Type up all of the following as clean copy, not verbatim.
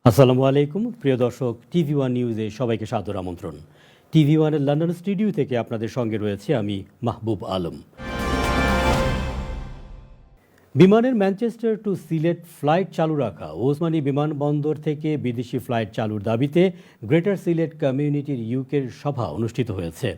আসসালামু আলাইকুম প্রিয় দর্শক, টিভি ওয়ান নিউজে সবাইকে সাদর আমন্ত্রণ। টিভি ওয়ানের লন্ডন স্টুডিও থেকে আপনাদের সঙ্গে রয়েছে আমি মাহবুব আলম। বিমানের ম্যানচেস্টার টু সিলেট ফ্লাইট চালু রাখা, ওসমানী বিমানবন্দর থেকে বিদেশি ফ্লাইট চালুর দাবিতে গ্রেটার সিলেট কমিউনিটির ইউকের সভা অনুষ্ঠিত হয়েছে।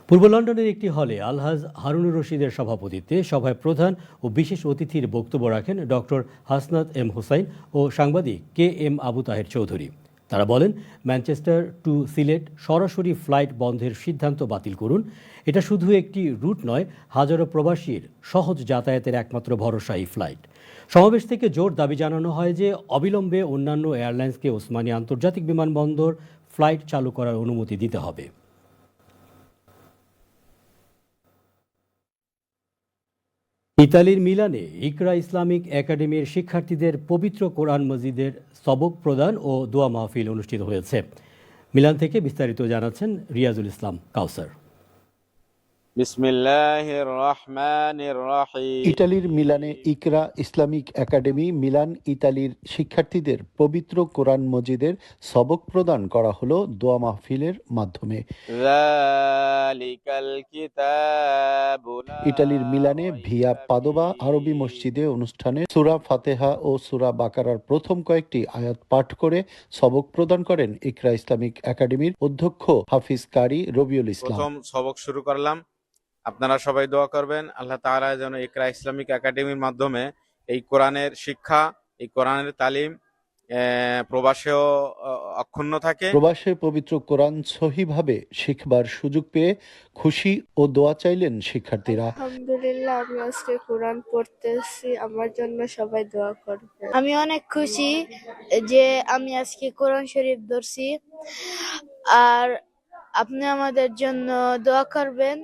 পূর্ব লন্ডনের একটি হলে আলহাজ হারুনুর রশিদের সভাপতিত্বে সভায় প্রধান ও বিশেষ অতিথির বক্তব্য রাখেন ডক্টর হাসনাত এম হোসাইন ও সাংবাদিক কে এম আবু তাহের চৌধুরী। তারা বলেন, ম্যানচেস্টার টু সিলেট সরাসরি ফ্লাইট বন্ধের সিদ্ধান্ত বাতিল করুন। এটা শুধু একটি রুট নয়, হাজারো প্রবাসীর সহজ যাতায়াতের একমাত্র ভরসা এই ফ্লাইট। সমাবেশ থেকে জোর দাবি জানানো হয় যে অবিলম্বে অন্যান্য এয়ারলাইন্সকে ওসমানী আন্তর্জাতিক বিমানবন্দর ফ্লাইট চালু করার অনুমতি দিতে হবে। ইতালির মিলানে ইকরা ইসলামিক একাডেমির শিক্ষার্থীদের পবিত্র কোরআন মজিদের সবক প্রদান ও দোয়া মাহফিল অনুষ্ঠিত হয়েছে। মিলান থেকে বিস্তারিত জানাচ্ছেন রিয়াজুল ইসলাম কাউসার। বিসমিল্লাহির রহমানির রহিম। ইটালির মিলানে ইকরা ইসলামিক একাডেমি মিলান ইতালির শিক্ষার্থীদের পবিত্র কোরআন মজিদের সবক প্রদান করা হলো দোয়া মাহফিলের মাধ্যমে। যালিকাল কিতাবু লা ইটালির মিলানে ভিয়া পাদোবা আরবি মসজিদে অনুষ্ঠানে সূরা ফাতেহা ও সূরা বাকারার প্রথম কয়েকটি আয়াত পাঠ করে সবক প্রদান করেন ইকরা ইসলামিক একাডেমির অধ্যক্ষ হাফিজ কারি রবিউল ইসলাম। প্রথম সবক শুরু করলাম। আপনারা সবাই দোয়া করবেন আল্লাহ তাআলা যেন ইকরা ইসলামিক একাডেমির মাধ্যমে এই কোরআনের শিক্ষা, এই কোরআনের তালিম প্রবাসেও অক্ষুণ্ণ থাকে। প্রবাসে পবিত্র কোরআন সহিভাবে শিখবার সুযোগ পেয়ে খুশি ও দোয়া চাইলেন শিক্ষার্থীরা। আলহামদুলিল্লাহ, আমি আজকে কোরআন পড়তেছি, আমার জন্য সবাই দোয়া করবে। আমি অনেক খুশি যে আমি আজকে কোরআন শরীফ ধরছি, আর আপনি আমাদের জন্য দোয়া করবেন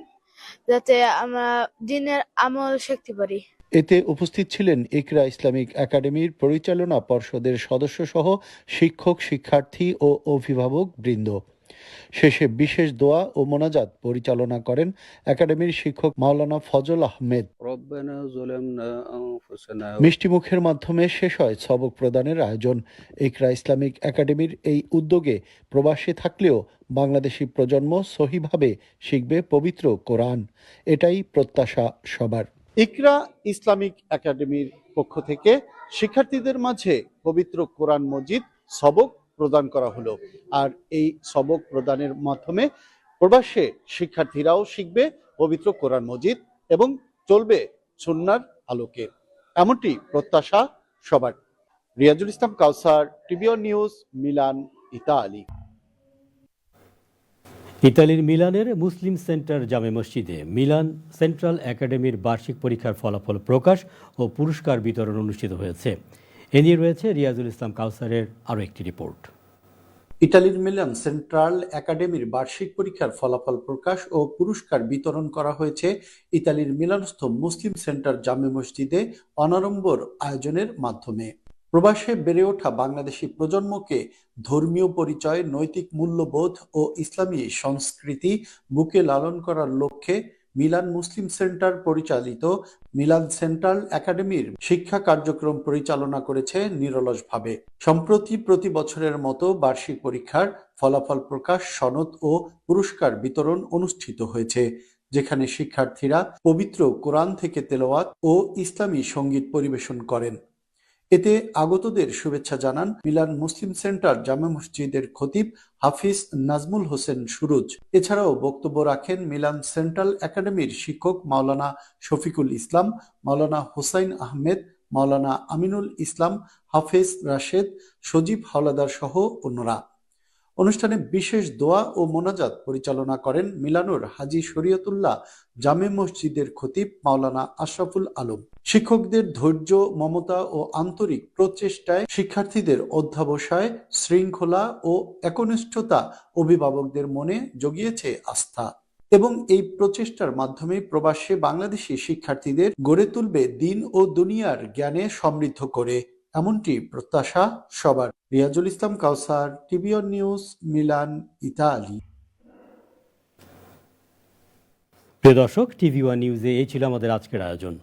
যাতে আমরা দিনের আমল শিখতে পারি। এতে উপস্থিত ছিলেন ইকরা ইসলামিক একাডেমির পরিচালনা পর্ষদের সদস্য সহ শিক্ষক, শিক্ষার্থী ও অভিভাবক বৃন্দ। শেষে বিশেষ দোয়া ও মোনাজাত পরিচালনা করেন একাডেমির শিক্ষক মাওলানা ফজল আহমেদ। মিষ্টি মুখের মাধ্যমে শেষ হয় সবক প্রদানের আয়োজন। ইকরা ইসলামিক একাডেমির এই উদ্যোগে প্রবাসে থাকলেও বাংলাদেশি প্রজন্ম সহিভাবে শিখবে পবিত্র কোরআন, এটাই প্রত্যাশা সবার। ইকরা ইসলামিক একাডেমির পক্ষ থেকে শিক্ষার্থীদের মাঝে পবিত্র কোরআন মজিদ সবক প্রদান করা হলো। আর এই সবক প্রদানের মাধ্যমে প্রবাসে শিক্ষার্থীরাও শিখবে পবিত্র কোরআন মজিদ এবং চলবে সুন্নাহর আলোকে, এমনটি প্রত্যাশা সবার। Riazul Islam Kausar, TV one news, Milan, Italy. ইতালির মিলানের মুসলিম সেন্টার জামে মসজিদে মিলান সেন্ট্রাল একাডেমির বার্ষিক পরীক্ষার ফলাফল প্রকাশ ও পুরস্কার বিতরণ অনুষ্ঠিত হয়েছে। এ নিয়ে রয়েছে রিয়াজুল ইসলাম কাউসারের আরও একটি রিপোর্ট। ইতালির মিলান সেন্ট্রাল একাডেমির বার্ষিক পরীক্ষার ফলাফল প্রকাশ ও পুরস্কার বিতরণ করা হয়েছে ইতালির মিলানস্থ মুসলিম সেন্টার জামে মসজিদে অনাড়ম্বর আয়োজনের মাধ্যমে। প্রবাসে বেড়ে ওঠা বাংলাদেশি প্রজন্মকে ধর্মীয় পরিচয়, নৈতিক মূল্যবোধ ও ইসলামী সংস্কৃতি বুকে লালন করার লক্ষ্যে মিলান মুসলিম সেন্টার পরিচালিত মিলান সেন্ট্রাল একাডেমির শিক্ষা কার্যক্রম পরিচালনা করেছে নিরলসভাবে। সম্প্রতি প্রতি বছরের মতো বার্ষিক পরীক্ষার ফলাফল প্রকাশ, সনদ ও পুরস্কার বিতরণ অনুষ্ঠিত হয়েছে, যেখানে শিক্ষার্থীরা পবিত্র কোরআন থেকে তেলাওয়াত ও ইসলামী সঙ্গীত পরিবেশন করেন। এতে আগতদের শুভেচ্ছা জানান মিলান মুসলিম সেন্টার জামে মসজিদের খতিব হাফিজ নাজমুল হোসেন সুরুজ। এছাড়াও বক্তব্য রাখেন মিলান সেন্ট্রাল একাডেমির শিক্ষক মাওলানা শফিকুল ইসলাম, মাওলানা হুসাইন আহমেদ, মাওলানা আমিনুল ইসলাম, হাফেজ রাশেদ, সজীব হাওলাদার সহ অন্যরা। অনুষ্ঠানে বিশেষ দোয়া ও মোনাজাত পরিচালনা করেন মিলানুর হাজী শরীয়তুল্লাহ জামে মসজিদের খতিব মাওলানা আশরাফুল আলম। শিক্ষকদের ধৈর্য, মমতা ও আন্তরিক প্রচেষ্টায় শিক্ষার্থীদের অধ্যবসায়, শৃঙ্খলা ও একনিষ্ঠতা অভিভাবকদের মনে জগিয়েছে আস্থা এবং এই প্রচেষ্টার মাধ্যমে প্রবাসে বাংলাদেশি শিক্ষার্থীদের গড়ে তুলবে দিন ও দুনিয়ার জ্ঞানে সমৃদ্ধ করে, এমনটি প্রত্যাশা সবার। Riazul Islam Kausar, TV one news, Milan, Italy. প্রিয় দর্শক, টিভি ওয়ান নিউজে এই ছিল আমাদের আজকের আয়োজন।